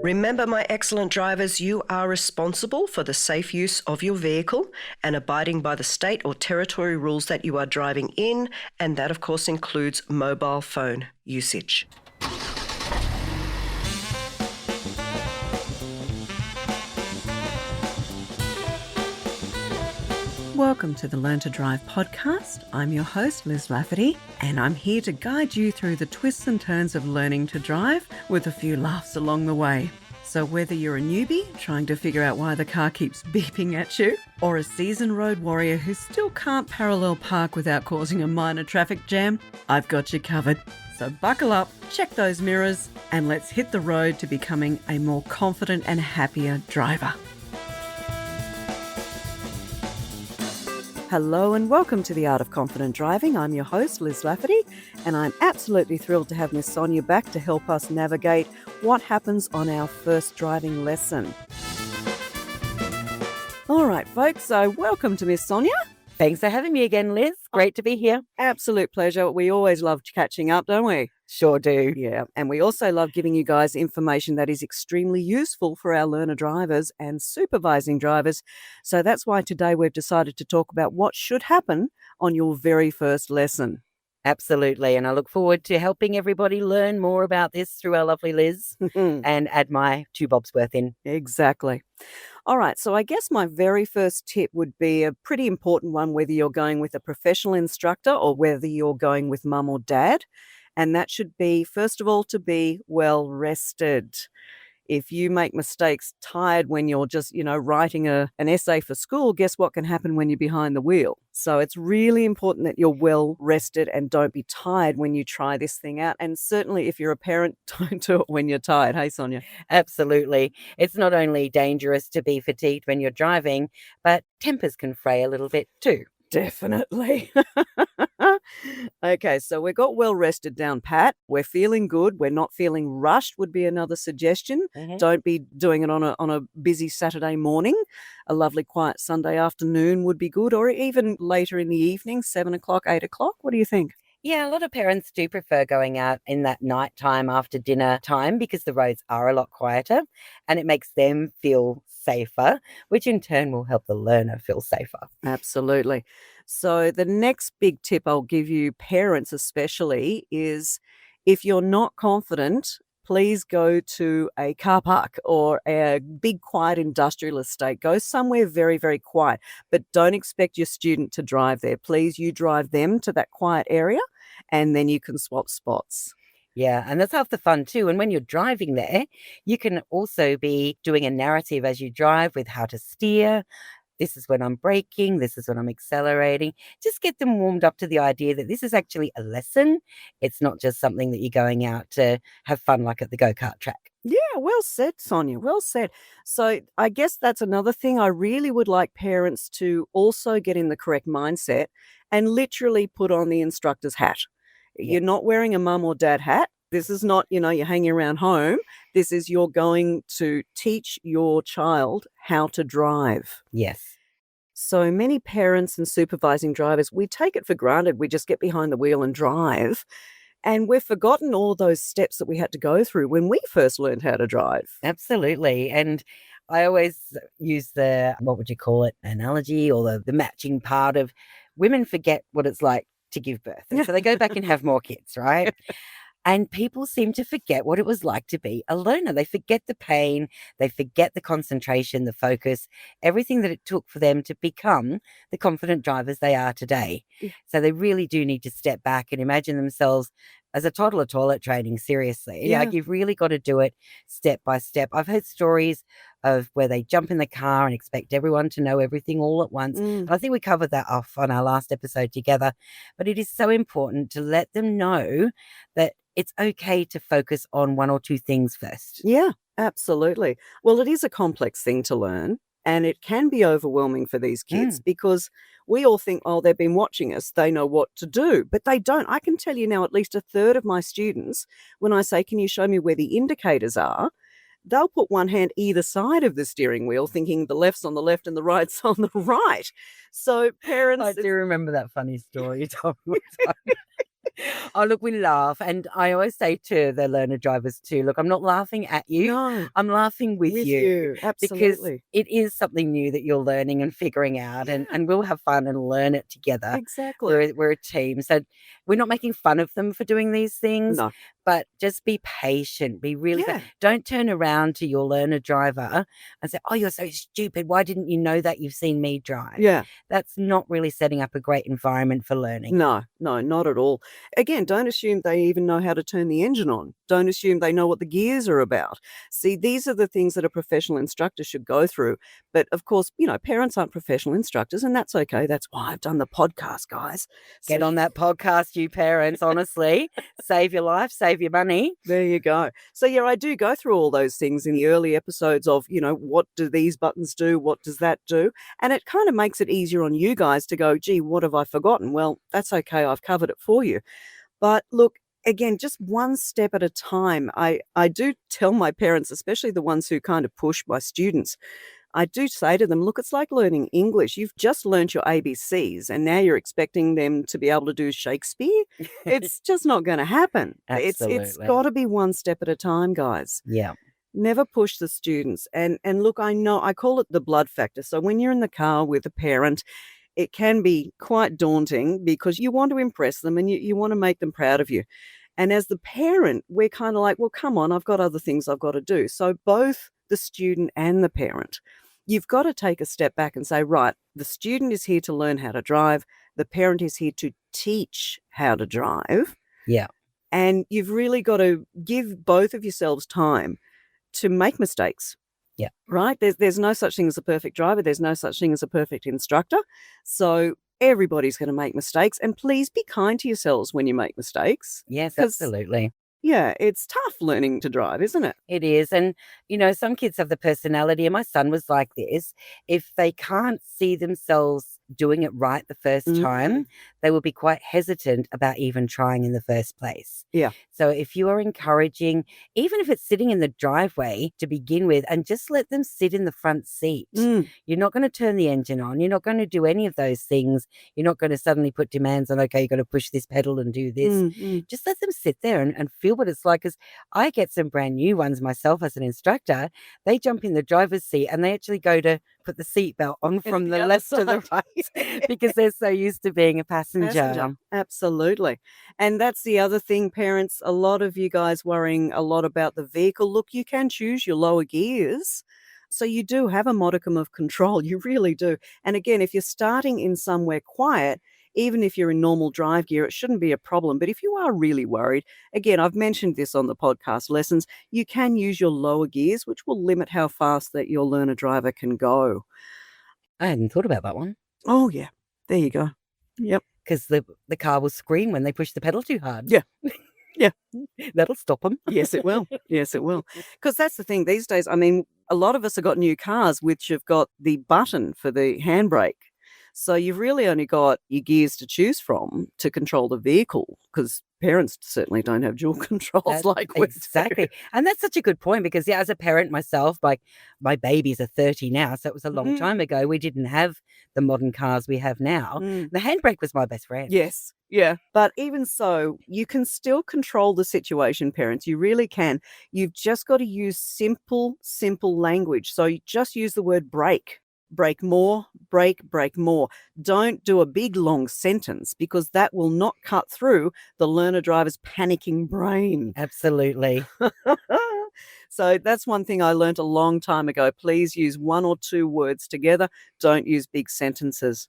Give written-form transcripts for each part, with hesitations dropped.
Remember, my excellent drivers, you are responsible for the safe use of your vehicle and abiding by the state or territory rules that you are driving in, and that, of course, includes mobile phone usage. Welcome to the Learn to Drive podcast. I'm your host, Liz Lafferty, and I'm here to guide you through the twists and turns of learning to drive with a few laughs along the way. So whether you're a newbie trying to figure out why the car keeps beeping at you, or a seasoned road warrior who still can't parallel park without causing a minor traffic jam, I've got you covered. So buckle up, check those mirrors, and let's hit the road to becoming a more confident and happier driver. Hello and welcome to the Art of Confident Driving. I'm your host, Liz Lafferty, and I'm absolutely thrilled to have Miss Sonia back to help us navigate what happens on our first driving lesson. All right, folks, so welcome to Miss Sonia. Thanks for having me again, Liz. Great to be here. Absolute pleasure. We always love catching up, don't we? Sure do. Yeah, and we also love giving you guys information that is extremely useful for our learner drivers and supervising drivers. So that's why today we've decided to talk about what should happen on your very first lesson. Absolutely. And I look forward to helping everybody learn more about this through our lovely Liz and add my 2 bobs worth in. Exactly. All right, so I guess my very first tip would be a pretty important one, whether you're going with a professional instructor or whether you're going with mum or dad. And that should be, first of all, to be well rested. If you make mistakes tired when you're just, writing an essay for school, guess what can happen when you're behind the wheel? So it's really important that you're well rested and don't be tired when you try this thing out. And certainly if you're a parent, don't do it when you're tired. Hey, Sonia? Absolutely. It's not only dangerous to be fatigued when you're driving, but tempers can fray a little bit too. Definitely. Okay, so we've got well rested down pat. We're feeling good. We're not feeling rushed would be another suggestion. Don't be doing it on a busy Saturday morning. A lovely quiet Sunday afternoon would be good, or even later in the evening, 7 o'clock, 8 o'clock. What do you think? Yeah, a lot of parents do prefer going out in that night time after dinner time because the roads are a lot quieter and it makes them feel safer, which in turn will help the learner feel safer. Absolutely. So the next big tip I'll give you, parents especially, is if you're not confident, please go to a car park or a big quiet industrial estate. Go somewhere very, very quiet, but don't expect your student to drive there. Please, you drive them to that quiet area and then you can swap spots. Yeah, and that's half the fun too. And when you're driving there, you can also be doing a narrative as you drive with how to steer. This is when I'm braking. This is when I'm accelerating. Just get them warmed up to the idea that this is actually a lesson. It's not just something that you're going out to have fun like at the go-kart track. Yeah, well said, Sonia. Well said. So I guess that's another thing. I really would like parents to also get in the correct mindset and literally put on the instructor's hat. Yeah. You're not wearing a mum or dad hat. This is not, you're hanging around home. This is you're going to teach your child how to drive. Yes. So many parents and supervising drivers, we take it for granted. We just get behind the wheel and drive. And we've forgotten all those steps that we had to go through when we first learned how to drive. Absolutely. And I always use the, what would you call it, analogy or the matching part of women forget what it's like to give birth. And so they go back and have more kids, right? And people seem to forget what it was like to be a learner. They forget the pain, they forget the concentration, the focus, everything that it took for them to become the confident drivers they are today. Yeah. So they really do need to step back and imagine themselves as a toddler toilet training, seriously. Yeah. Like you've really got to do it step by step. I've heard stories of where they jump in the car and expect everyone to know everything all at once. And I think we covered that off on our last episode together. But it is so important to let them know that it's okay to focus on 1 or 2 things first. Yeah, absolutely. Well, it is a complex thing to learn. And it can be overwhelming for these kids because we all think, oh, they've been watching us, they know what to do, but they don't. I can tell you now, at least a third of my students, when I say, can you show me where the indicators are? They'll put one hand either side of the steering wheel thinking the left's on the left and the right's on the right. So parents... I do remember that funny story you told me. Oh, look, we laugh. And I always say to the learner drivers too, look, I'm not laughing at you. No, I'm laughing with you because absolutely. it is something new that you're learning and figuring out, Yeah, and we'll have fun and learn it together. exactly. We're a team. So we're not making fun of them for doing these things, No. but just be patient. Be really Yeah. don't turn around to your learner driver and say, "Oh, you're so stupid. Why didn't you know that? You've seen me drive." Yeah. That's not really setting up a great environment for learning. No, no, not at all. Again, don't assume they even know how to turn the engine on. Don't assume they know what the gears are about. See, these are the things that a professional instructor should go through. But of course, parents aren't professional instructors, and that's okay. That's why I've done the podcast, guys. Get So on that podcast, you parents, honestly. Save your life, save your money. there you go. So yeah, I do go through all those things in the early episodes of, what do these buttons do? What does that do? And it kind of makes it easier on you guys to go, gee, what have I forgotten? Well, that's okay. I've covered it for you. But look, again, just one step at a time. I do tell my parents, especially the ones who kind of push my students, I do say to them, look, it's like learning English. You've just learnt your ABCs and now you're expecting them to be able to do Shakespeare. It's just not going to happen. It's Absolutely. got to be one step at a time, guys. Yeah. Never push the students. And look, I know I call it the blood factor. So when you're in the car with a parent, it can be quite daunting because you want to impress them and you want to make them proud of you. And as the parent, we're kind of like, well, come on, I've got other things I've got to do. So both the student and the parent, you've got to take a step back and say, right, the student is here to learn how to drive. The parent is here to teach how to drive. Yeah. And you've really got to give both of yourselves time to make mistakes. Yeah. Right? There's no such thing as a perfect driver. There's no such thing as a perfect instructor. So everybody's going to make mistakes. And please be kind to yourselves when you make mistakes. Yes, 'Cause, absolutely. yeah, it's tough learning to drive, isn't it? It is. And, some kids have the personality, and my son was like this. If they can't see themselves doing it right the first time, they will be quite hesitant about even trying in the first place. Yeah. So if you are encouraging, even if it's sitting in the driveway to begin with, and just let them sit in the front seat. You're not going to turn the engine on. You're not going to do any of those things. You're not going to suddenly put demands on, okay, you've got to push this pedal and do this. Just let them sit there and feel what it's like. Because I get some brand new ones myself as an instructor. They jump in the driver's seat and they actually go to put the seatbelt on from the left to the right because they're so used to being a passenger. Absolutely. And that's the other thing, parents, a lot of you guys worrying a lot about the vehicle. Look, you can choose your lower gears. So you do have a modicum of control. You really do. And again, if you're starting in somewhere quiet, even if you're in normal drive gear, it shouldn't be a problem. But if you are really worried, again, I've mentioned this on the podcast lessons, you can use your lower gears, which will limit how fast that your learner driver can go. I hadn't thought about that one. Oh, yeah. There you go. Yep. Because the car will scream when they push the pedal too hard. Yeah. Yeah. That'll stop them. Yes, it will. Yes, it will. Because that's the thing these days. I mean, a lot of us have got new cars which have got the button for the handbrake. So you've really only got your gears to choose from to control the vehicle because parents certainly don't have dual controls like we do. Exactly. And that's such a good point because, as a parent myself, like my babies are 30 now, so it was a long time ago. We didn't have the modern cars we have now. The handbrake was my best friend. Yes. Yeah. But even so, you can still control the situation, parents. You really can. You've just got to use simple language. So you just use the word brake. Brake more, brake more. Don't do a big long sentence because that will not cut through the learner driver's panicking brain. Absolutely. So that's one thing I learned a long time ago. Please use one or two words together. Don't use big sentences.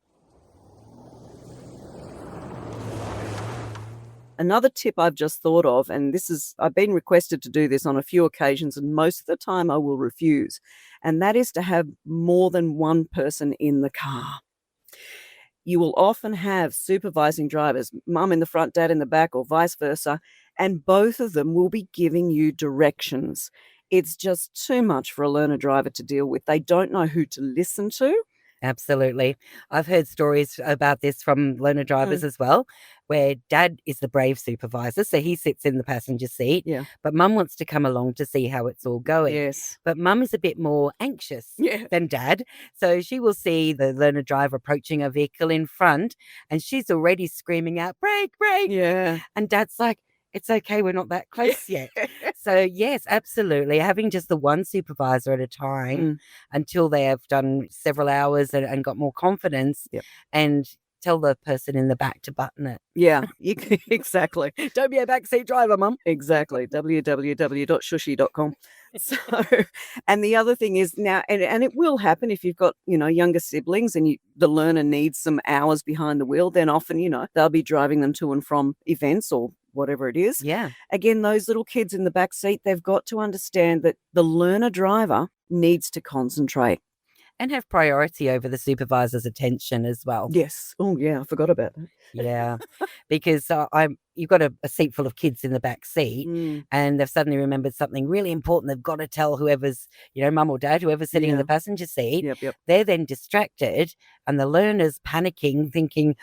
Another tip I've just thought of, and I've been requested to do this on a few occasions, and most of the time I will refuse, and that is to have more than one person in the car. You will often have supervising drivers, mum in the front, dad in the back, or vice versa, and both of them will be giving you directions. It's just too much for a learner driver to deal with. They don't know who to listen to. Absolutely. I've heard stories about this from learner drivers as well, where dad is the brave supervisor. So he sits in the passenger seat, Yeah. but mum wants to come along to see how it's all going. Yes. But mum is a bit more anxious Yeah. than dad. So she will see the learner driver approaching a vehicle in front and she's already screaming out, brake, brake. Yeah. And dad's like, it's okay, we're not that close yet. So, yes, absolutely. Having just the one supervisor at a time until they have done several hours and got more confidence Yep. and tell the person in the back to button it. Yeah, exactly. Don't be a backseat driver, mum. Exactly. www.shushy.com. So, and the other thing is now, and it will happen if you've got, younger siblings and the learner needs some hours behind the wheel, then often, they'll be driving them to and from events or whatever it is. Yeah. Again, those little kids in the back seat, they've got to understand that the learner driver needs to concentrate. And have priority over the supervisor's attention as well. Yes. Oh, yeah. I forgot about that. Yeah, because you've got a seat full of kids in the back seat and they've suddenly remembered something really important. They've got to tell whoever's, mum or dad, whoever's sitting in the passenger seat. Yep. They're then distracted and the learner's panicking, thinking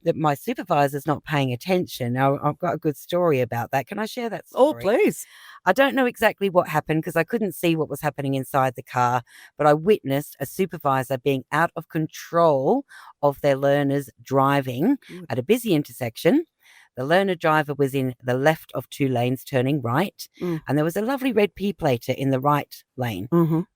that my supervisor's not paying attention. Now, I've got a good story about that. Can I share that story? Oh, please. I don't know exactly what happened because I couldn't see what was happening inside the car, but I witnessed a supervisor being out of control of their learners driving at a busy intersection. The learner driver was in the left of two lanes turning right, and there was a lovely red P-plater in the right lane.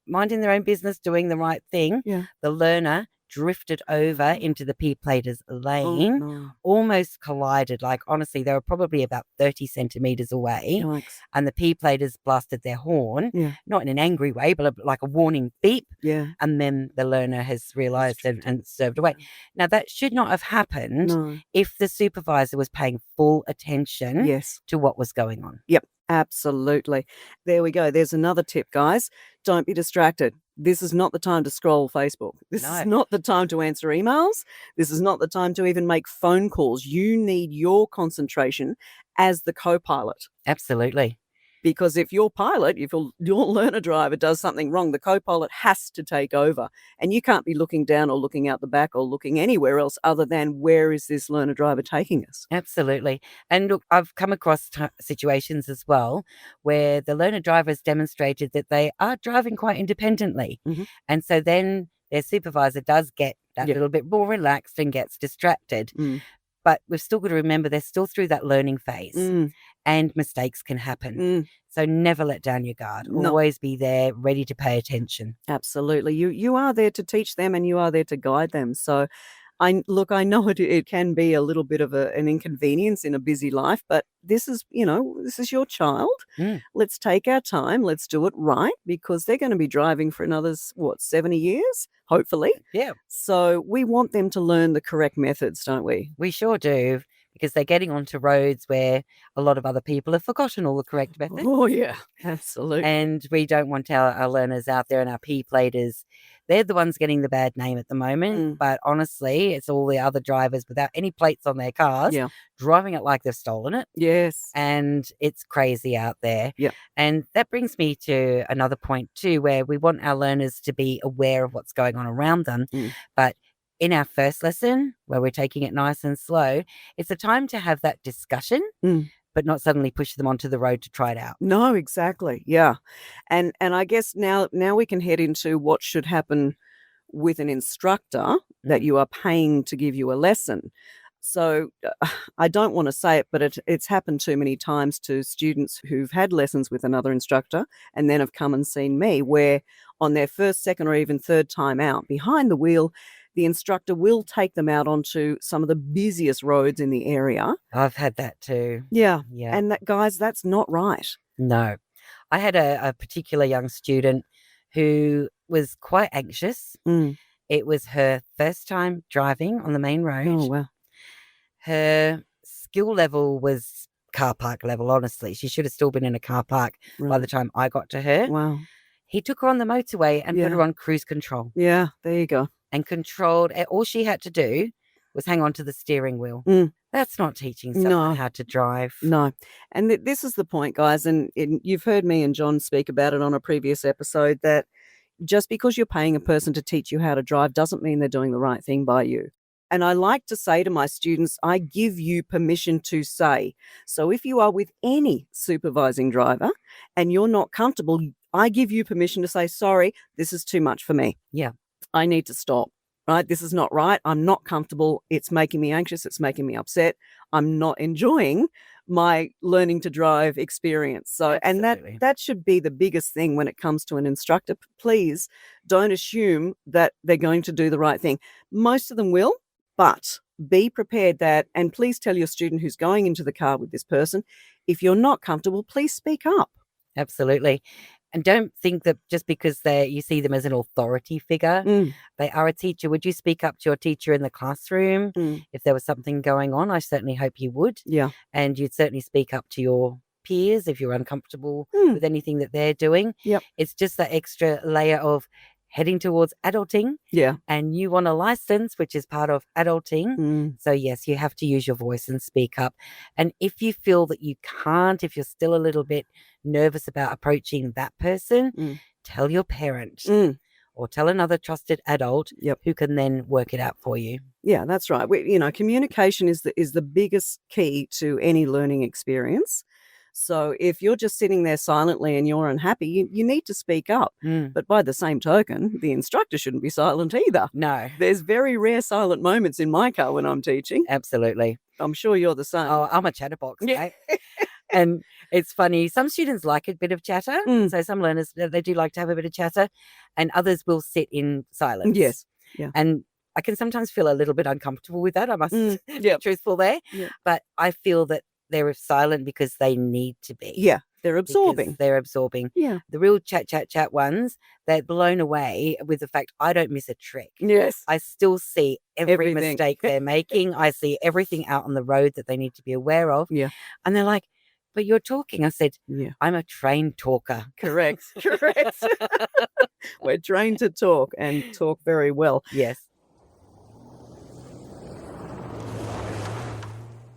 Minding their own business, doing the right thing. Yeah. The learner drifted over into the P-plater's lane, almost collided. Like, honestly, they were probably about 30 centimeters away. Yikes. And the P-platers blasted their horn, not in an angry way, but like a warning beep. Yeah. And then the learner has realized and served away. Now, that should not have happened if the supervisor was paying full attention to what was going on. Yep. Absolutely. There we go. There's another tip, guys. Don't be distracted. This is not the time to scroll Facebook. This is not the time to answer emails. This is not the time to even make phone calls. You need your concentration as the co-pilot. Absolutely. Because if your pilot, if your learner driver does something wrong, the co-pilot has to take over. And you can't be looking down or looking out the back or looking anywhere else other than where is this learner driver taking us? Absolutely. And look, I've come across situations as well where the learner driver has demonstrated that they are driving quite independently. And so then their supervisor does get that little bit more relaxed and gets distracted. But we've still got to remember they're still through that learning phase and mistakes can happen. So never let down your guard. Always be there, ready to pay attention. Absolutely. You are there to teach them and you are there to guide them. So I know it can be a little bit of an inconvenience in a busy life, but this is your child. Let's take our time. Let's do it right because they're going to be driving for another, 70 years, hopefully. Yeah. So we want them to learn the correct methods, don't we? We sure do, because they're getting onto roads where a lot of other people have forgotten all the correct methods. Oh, yeah, absolutely. And we don't want our learners out there and our P-platers. They're the ones getting the bad name at the moment. But honestly, it's all the other drivers without any plates on their cars driving it like they've stolen it. Yes. And it's crazy out there. Yeah. And that brings me to another point too, where we want our learners to be aware of what's going on around them. But in our first lesson, where we're taking it nice and slow, it's a time to have that discussion, but not suddenly push them onto the road to try it out. No, exactly. Yeah. And I guess now we can head into what should happen with an instructor that you are paying to give you a lesson. So I don't want to say it, but it's happened too many times to students who've had lessons with another instructor and then have come and seen me, where on their first, second, or even third time out behind the wheel, the instructor will take them out onto some of the busiest roads in the area. I've had that too. Yeah. Yeah. And guys, that's not right. No. I had a particular young student who was quite anxious. It was her first time driving on the main road. Oh, wow. Her skill level was car park level, honestly. She should have still been in a car park by the time I got to her. Wow. He took her on the motorway and put her on cruise control. Yeah, there you go. And controlled. All she had to do was hang on to the steering wheel. That's not teaching someone how to drive. No. And this is the point, guys, and you've heard me and John speak about it on a previous episode, that Just because you're paying a person to teach you how to drive doesn't mean they're doing the right thing by you. And I like to say to my students, I give you permission to say. So if you are with any supervising driver and you're not comfortable, I give you permission to say, sorry, this is too much for me. Yeah. I need to stop, right? This is not right. I'm not comfortable. It's making me anxious. It's making me upset. I'm not enjoying my learning to drive experience. So, Absolutely. and that should be the biggest thing when it comes to an instructor. Please don't assume that they're going to do the right thing. Most of them will, but be prepared that, and please tell your student who's going into the car with this person, if you're not comfortable, please speak up. Absolutely. And don't think that just because you see them as an authority figure, they are a teacher. Would you speak up to your teacher in the classroom if there was something going on? I certainly hope you would. Yeah. And you'd certainly speak up to your peers if you're uncomfortable with anything that they're doing. Yep. It's just that extra layer of heading towards adulting. Yeah. And you want a license, which is part of adulting. So yes, you have to use your voice and speak up. And if you feel that you can't, if you're still a little bit nervous about approaching that person, tell your parent or tell another trusted adult who can then work it out for you. Yeah, that's right. Communication is the biggest key to any learning experience. So if you're just sitting there silently and you're unhappy, you need to speak up. But by the same token, the instructor shouldn't be silent either. No. There's very rare silent moments in my car when I'm teaching. Absolutely. I'm sure you're the same. Oh, I'm a chatterbox, Yeah. right? And it's funny, some students like a bit of chatter. So some learners, they do like to have a bit of chatter, and others will sit in silence. Yes. Yeah. And I can sometimes feel a little bit uncomfortable with that. I must be truthful there. Yep. But I feel that they're silent because they need to be. Yeah, they're absorbing. Because they're absorbing. Yeah. The real chat ones, they're blown away with the fact I don't miss a trick. Yes. I still see every Everything. mistake they're making. I see everything out on the road that they need to be aware of. Yeah. And they're like, but you're talking. I said, Yeah. I'm a trained talker. Correct. Correct. We're trained to talk and talk very well. Yes.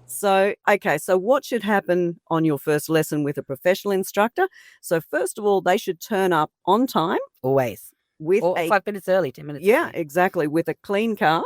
So what should happen on your first lesson with a professional instructor? So first of all, they should turn up on time Always. with Or 5 minutes early, 10 minutes yeah, early. exactly, with a clean car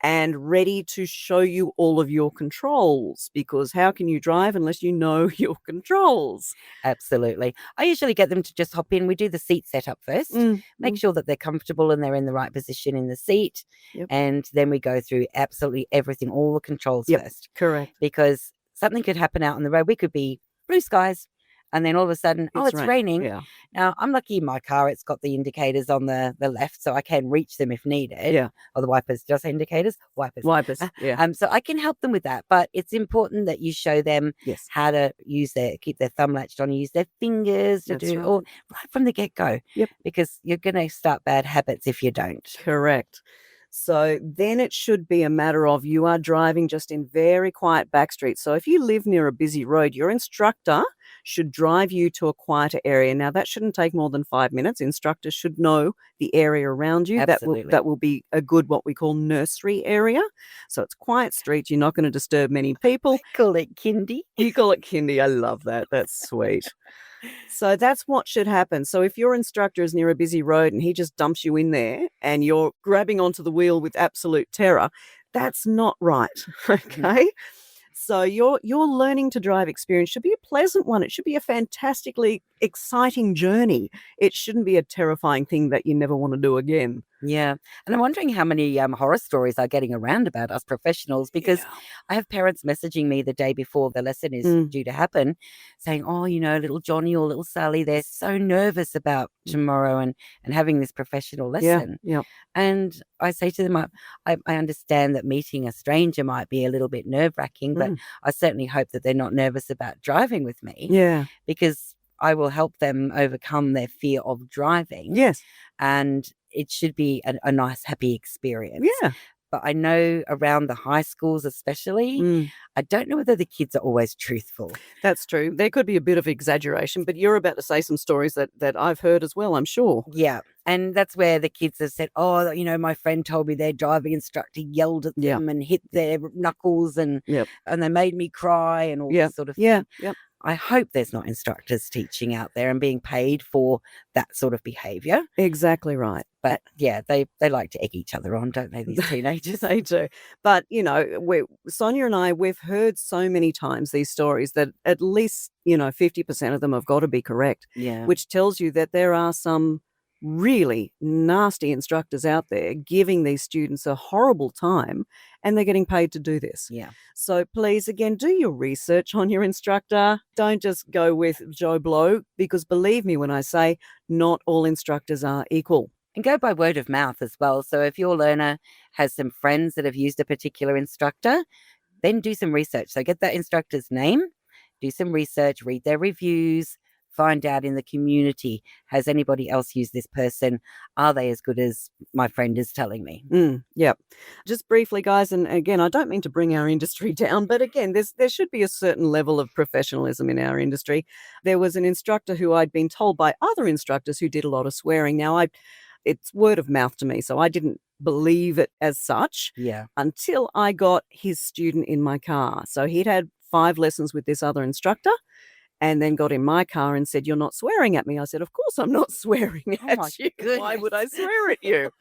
and ready to show you all of your controls, because how can you drive unless you know your controls? Absolutely. I usually get them to just hop in. We do the seat setup first, make sure that they're comfortable and they're in the right position in the seat. Yep. And then we go through absolutely everything, all the controls first. Correct. Because something could happen out on the road. We could be blue skies, and then all of a sudden, it's raining. Yeah. Now, I'm lucky in my car, it's got the indicators on the left, so I can reach them if needed. Yeah. Or the wipers. Just indicators? Wipers. Wipers. Yeah. So I can help them with that. But it's important that you show them Yes. how to keep their thumb latched on, use their fingers to That's do right. all right from the get-go. Yep. Because you're going to start bad habits if you don't. Correct. So then it should be a matter of you are driving just in very quiet back streets. So if you live near a busy road, your instructor should drive you to a quieter area. Now, that shouldn't take more than 5 minutes. Instructors should know the area around you. Absolutely. That will be a good, what we call nursery area. So it's quiet streets. You're not going to disturb many people. Call it kindy. You call it kindy. I love that. That's sweet. So that's what should happen. So if your instructor is near a busy road and he just dumps you in there and you're grabbing onto the wheel with absolute terror, that's not right. Okay. So your learning to drive experience should be a pleasant one. It should be a fantastically exciting journey. It shouldn't be a terrifying thing that you never want to do again. Yeah. And I'm wondering how many horror stories are getting around about us professionals, because I have parents messaging me the day before the lesson is due to happen saying, oh, little Johnny or little Sally, they're so nervous about tomorrow and having this professional lesson. Yeah. And I say to them, I understand that meeting a stranger might be a little bit nerve-wracking, but I certainly hope that they're not nervous about driving with me. Yeah. Because I will help them overcome their fear of driving. Yes. And it should be a nice, happy experience. Yeah. But I know around the high schools especially, I don't know whether the kids are always truthful. That's true. There could be a bit of exaggeration, but you're about to say some stories that I've heard as well, I'm sure. Yeah. And that's where the kids have said, oh, my friend told me their driving instructor yelled at them and hit their knuckles and they made me cry and all this sort of thing. Yeah. I hope there's not instructors teaching out there and being paid for that sort of behaviour. Exactly right. But yeah, they like to egg each other on, don't they, these teenagers? They do. But, Sonia and I, we've heard so many times these stories that at least, 50% of them have got to be correct, Yeah. which tells you that there are some really nasty instructors out there giving these students a horrible time, and they're getting paid to do this. Yeah. So please, again, do your research on your instructor. Don't just go with Joe Blow, because believe me when I say not all instructors are equal. And go by word of mouth as well. So if your learner has some friends that have used a particular instructor, then do some research. So get that instructor's name, do some research, read their reviews, find out in the community, has anybody else used this person? Are they as good as my friend is telling me? Yep. Just briefly, guys, and again, I don't mean to bring our industry down, but again, there should be a certain level of professionalism in our industry. There was an instructor who I'd been told by other instructors who did a lot of swearing. Now, it's word of mouth to me, so I didn't believe it as such until I got his student in my car. So he'd had 5 lessons with this other instructor, and then got in my car and said, "You're not swearing at me." I said, "Of course I'm not swearing at you. Why would I swear at you?"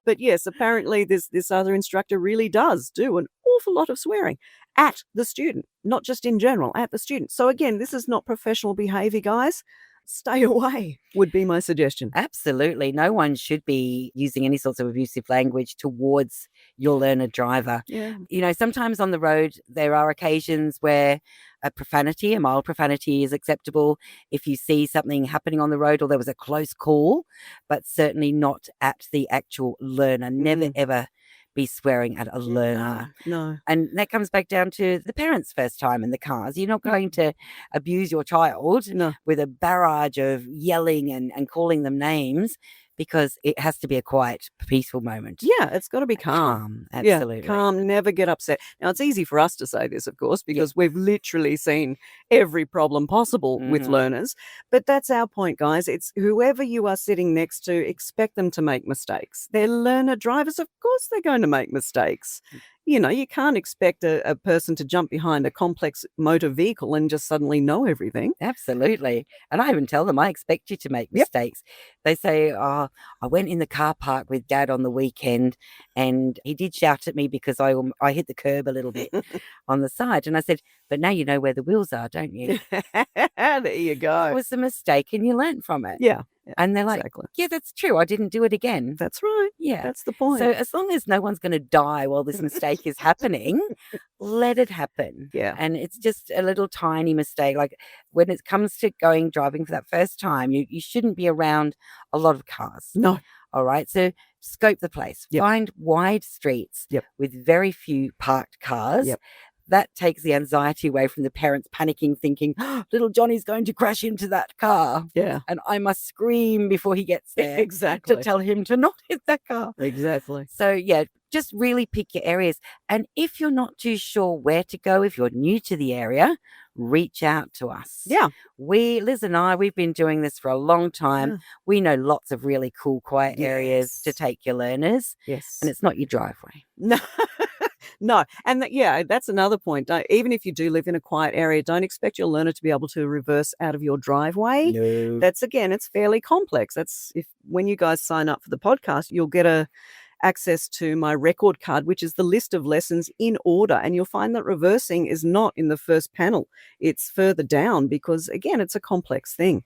But yes, apparently this other instructor really does do an awful lot of swearing at the student, not just in general, at the student. So again, this is not professional behavior, guys. Stay away would be my suggestion. Absolutely. No one should be using any sorts of abusive language towards your learner driver. Yeah. Sometimes on the road, there are occasions where a mild profanity is acceptable if you see something happening on the road or there was a close call, but certainly not at the actual learner. Never, ever be swearing at a learner. No. And that comes back down to the parents' first time in the cars. You're not going to abuse your child with a barrage of yelling and calling them names, because it has to be a quiet, peaceful moment. Yeah, it's got to be calm. Absolutely. Yeah, calm, never get upset. Now, it's easy for us to say this, of course, because we've literally seen every problem possible with learners. But that's our point, guys. It's whoever you are sitting next to, expect them to make mistakes. They're learner drivers. Of course they're going to make mistakes. You can't expect a person to jump behind a complex motor vehicle and just suddenly know everything. Absolutely. And I even tell them, I expect you to make mistakes. They say, "Oh, I went in the car park with Dad on the weekend and he did shout at me because I hit the curb a little bit on the side." And I said, "But now you know where the wheels are, don't you?" There you go. It was a mistake and you learnt from it. Yeah. And they're like, exactly. "Yeah, that's true. I didn't do it again." That's right. Yeah. That's the point. So as long as no one's going to die while this mistake is happening, let it happen. Yeah. And it's just a little tiny mistake. Like when it comes to driving for that first time, you shouldn't be around a lot of cars. No. All right. So scope the place. Yep. Find wide streets with very few parked cars. Yep. That takes the anxiety away from the parents panicking, thinking, "Oh, little Johnny's going to crash into that car. Yeah. And I must scream before he gets there Exactly. to tell him to not hit that car." Exactly. So, just really pick your areas. And if you're not too sure where to go, if you're new to the area, reach out to us. Yeah. Liz and I, we've been doing this for a long time. Yeah. We know lots of really cool, quiet areas to take your learners. Yes. And it's not your driveway. No. No. And that's another point. Even if you do live in a quiet area, don't expect your learner to be able to reverse out of your driveway. No. That's, again, it's fairly complex. When you guys sign up for the podcast, you'll get access to my record card, which is the list of lessons in order. And you'll find that reversing is not in the first panel. It's further down because, again, it's a complex thing.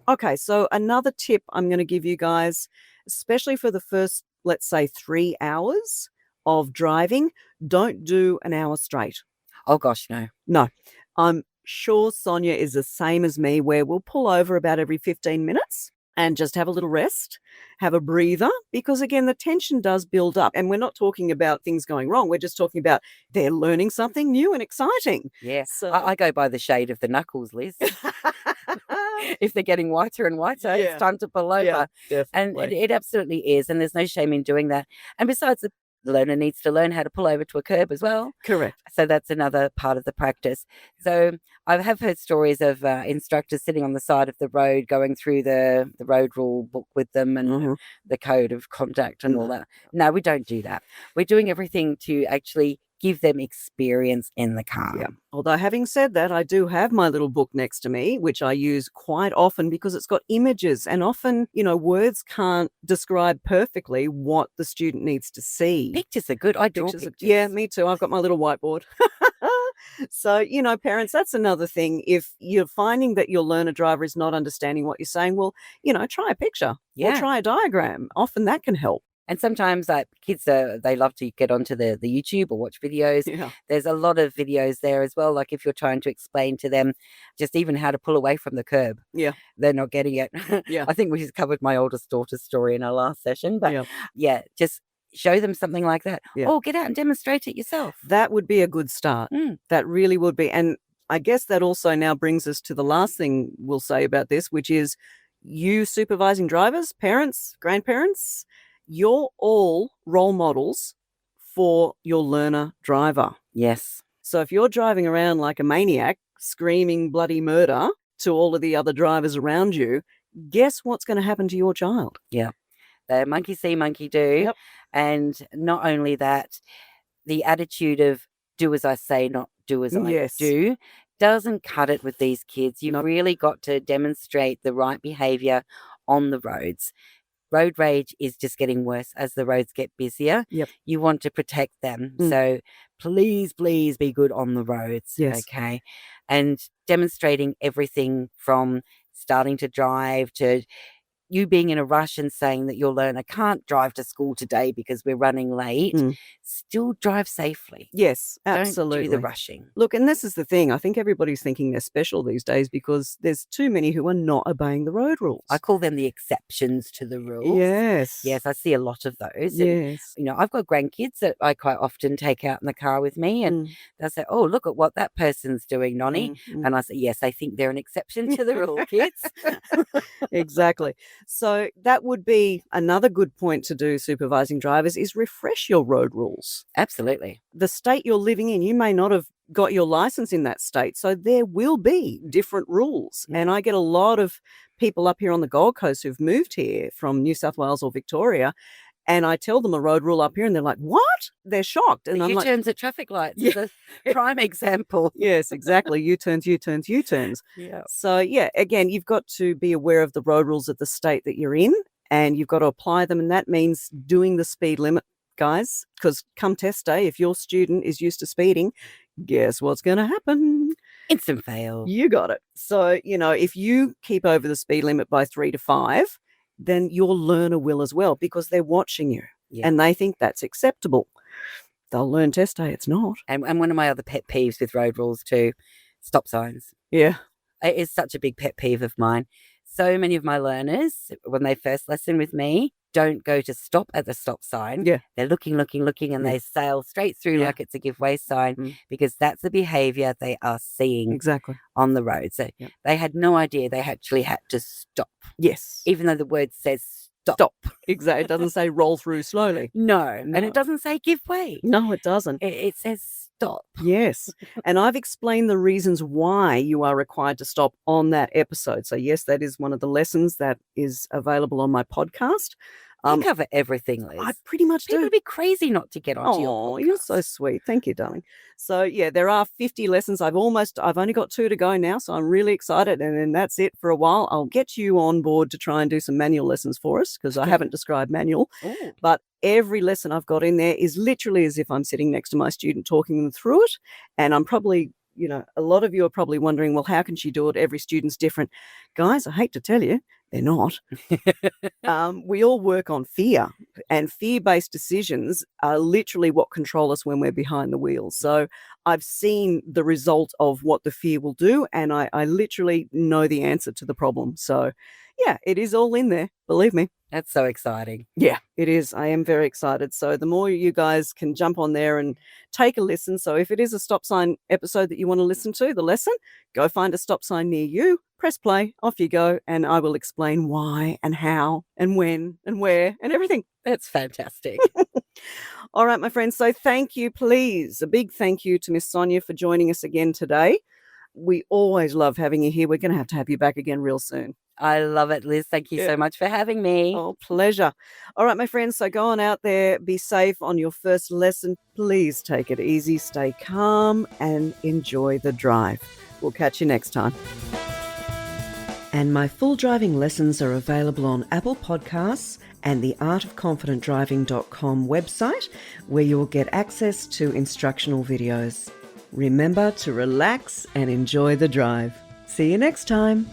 Okay, so another tip I'm going to give you guys, especially for the first, let's say, 3 hours of driving, don't do an hour straight. Oh, gosh, no. No. I'm sure Sonia is the same as me, where we'll pull over about every 15 minutes and just have a little rest, have a breather, because, again, the tension does build up. And we're not talking about things going wrong. We're just talking about they're learning something new and exciting. Yeah. So I go by the shade of the knuckles, Liz. If they're getting whiter and whiter, it's time to pull over. Yeah, And definitely. it absolutely is. And there's no shame in doing that. And besides, the learner needs to learn how to pull over to a curb as well. Correct. So that's another part of the practice. So I have heard stories of instructors sitting on the side of the road going through the road rule book with them and the code of conduct and all that. No, we don't do that. We're doing everything to actually give them experience in the car. Yeah. Although having said that, I do have my little book next to me, which I use quite often because it's got images, and often, words can't describe perfectly what the student needs to see. Pictures are good. I draw Pictures pictures. yeah, me too. I've got my little whiteboard. So, parents, that's another thing. If you're finding that your learner driver is not understanding what you're saying, well, try a picture or Yeah. try a diagram. Often that can help. And sometimes kids, they love to get onto the YouTube or watch videos. Yeah. There's a lot of videos there as well. Like if you're trying to explain to them just even how to pull away from the curb. Yeah. They're not getting it. Yeah. I think we just covered my oldest daughter's story in our last session. But Yeah. just show them something like that. Yeah. Or get out and demonstrate it yourself. That would be a good start. That really would be. And I guess that also now brings us to the last thing we'll say about this, which is you supervising drivers, parents, grandparents, you're all role models for your learner driver. Yes. So if you're driving around like a maniac, screaming bloody murder to all of the other drivers around you, guess what's going to happen to your child? Yeah. The monkey see, monkey do. Yep. And not only that, the attitude of do as I say, not do as I do, doesn't cut it with these kids. You've really got to demonstrate the right behaviour on the roads. Road rage is just getting worse as the roads get busier. Yep. You want to protect them. So please be good on the roads. Yes. Okay. And demonstrating everything from starting to drive to you being in a rush and saying that your learner can't drive to school today because we're running late, still drive safely. Yes, absolutely. Don't do the rushing. Look, and this is the thing. I think everybody's thinking they're special these days because there's too many who are not obeying the road rules. I call them the exceptions to the rules. Yes. Yes, I see a lot of those. Yes. And, I've got grandkids that I quite often take out in the car with me and they'll say, oh, look at what that person's doing, Nonny. And I say, yes, I think they're an exception to the rule, kids. Exactly. So that would be another good point to do, supervising drivers, is refresh your road rules. Absolutely. The state you're living in, you may not have got your license in that state, so there will be different rules. And I get a lot of people up here on the Gold Coast who've moved here from New South Wales or Victoria, and I tell them a road rule up here and they're like, what? They're shocked. And the I'm U-turns at traffic lights is a prime example. Yes, exactly. U-turns. Yeah. So, again, you've got to be aware of the road rules of the state that you're in and you've got to apply them. And that means doing the speed limit, guys, because come test day, if your student is used to speeding, guess what's going to happen? Instant fail. You got it. So, if you keep over the speed limit by 3 to 5, then your learner will as well because they're watching you and they think that's acceptable. They'll learn test day. It's not. And one of my other pet peeves with road rules too, stop signs. Yeah. It is such a big pet peeve of mine. So many of my learners, when they first lesson with me, don't go to stop at the stop sign. Yeah. They're looking, and they sail straight through like it's a give way sign because that's the behaviour they are seeing on the road. So they had no idea they actually had to stop. Yes. Even though the word says stop. Exactly. It doesn't say roll through slowly. No. And it doesn't say give way. No, it doesn't. It says stop. Yes. And I've explained the reasons why you are required to stop on that episode. So, yes, that is one of the lessons that is available on my podcast. You cover everything, Liz. I pretty much People do. would be crazy not to get onto your podcast. You're so sweet. Thank you, darling. So, there are 50 lessons. I've only got 2 to go now, so I'm really excited. And then that's it for a while. I'll get you on board to try and do some manual lessons for us because I haven't described manual. Ooh. But every lesson I've got in there is literally as if I'm sitting next to my student talking them through it. And I'm probably, a lot of you are probably wondering, well, how can she do it? Every student's different. Guys, I hate to tell you, they're not. We all work on fear, and fear-based decisions are literally what control us when we're behind the wheel. So I've seen the result of what the fear will do, and I literally know the answer to the problem. So, it is all in there. Believe me. That's so exciting. Yeah, it is. I am very excited. So the more you guys can jump on there and take a listen. So if it is a stop sign episode that you want to listen to, the lesson, go find a stop sign near you, press play, off you go, and I will explain why and how and when and where and everything. That's fantastic. All right, my friends. So thank you, please. A big thank you to Miss Sonia for joining us again today. We always love having you here. We're going to have you back again real soon. I love it, Liz. Thank you Yeah. so much for having me. Oh, pleasure. All right, my friends, so go on out there, be safe on your first lesson. Please take it easy, stay calm, and enjoy the drive. We'll catch you next time. And my full driving lessons are available on Apple Podcasts and the artofconfidentdriving.com website, where you will get access to instructional videos. Remember to relax and enjoy the drive. See you next time.